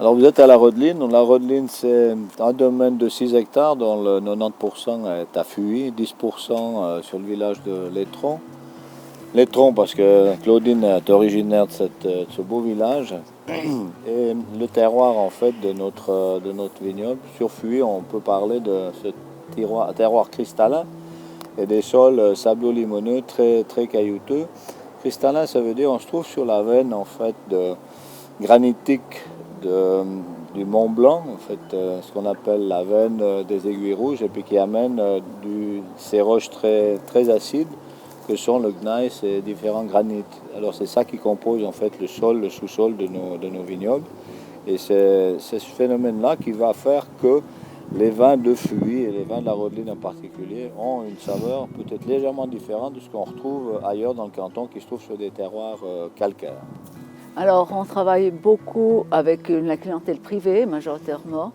Alors vous êtes à la Rodeline. La Rodeline, c'est un domaine de 6 hectares dont le 90% est à Fuy, 10% sur le village de Létron. Létron parce que Claudine est originaire de ce beau village. Et le terroir en fait de notre vignoble, sur Fuy, on peut parler de ce terroir cristallin et des sols sablo-limoneux très, très caillouteux. Cristallin, ça veut dire on se trouve sur la veine en fait granitique de, du Mont Blanc, en fait, ce qu'on appelle la veine des Aiguilles Rouges, et puis qui amène ces roches très, très acides que sont le gneiss et différents granites. Alors c'est ça qui compose en fait le sol, le sous-sol de nos vignobles. Et c'est ce phénomène-là qui va faire que les vins de Fuy et les vins de la Rodeline en particulier ont une saveur peut-être légèrement différente de ce qu'on retrouve ailleurs dans le canton qui se trouve sur des terroirs calcaires. Alors, on travaille beaucoup avec la clientèle privée, majoritairement,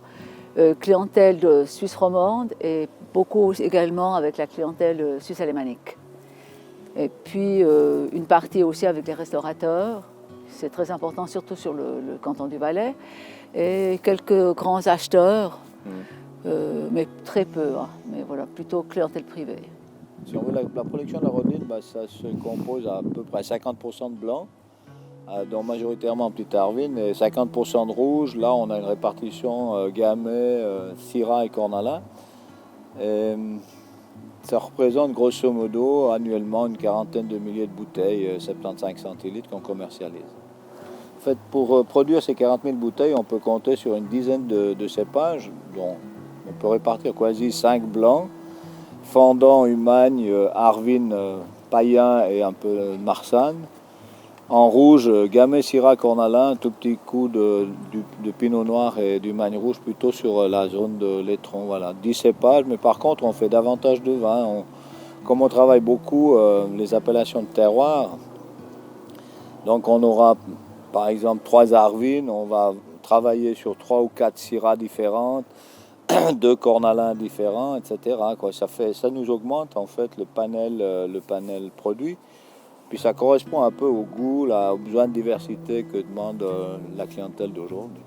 clientèle de Suisse romande et beaucoup également avec la clientèle suisse alémanique. Et puis, une partie aussi avec les restaurateurs, c'est très important, surtout sur le canton du Valais, et quelques grands acheteurs, mais très peu, hein, mais voilà, plutôt clientèle privée. Si on veut la production de la Rodeline, ça se compose à peu près 50% de blanc, dont majoritairement Petit Arvin, et 50% de rouge. Là, on a une répartition Gamay, Syrah et Cornalin. Et ça représente grosso modo annuellement une quarantaine de milliers de bouteilles, 75 centilitres qu'on commercialise. En fait, pour produire ces 40 000 bouteilles, on peut compter sur une dizaine de cépages, dont on peut répartir quasi 5 blancs, Fendant, Humagne, Arvin, Païen et un peu Marsanne. En rouge, Gamay, Syrah, Cornalin, un tout petit coup de Pinot Noir et du Magne Rouge plutôt sur la zone de Létron. Voilà, 10 cépages, mais par contre on fait davantage de vin. Comme on travaille beaucoup les appellations de terroir, donc on aura par exemple 3 Arvin, on va travailler sur 3 ou 4 Syrah différentes, 2 Cornalins différents, etc. Ça nous augmente en fait le panel produit. Puis ça correspond un peu au goût, aux besoins de diversité que demande la clientèle d'aujourd'hui.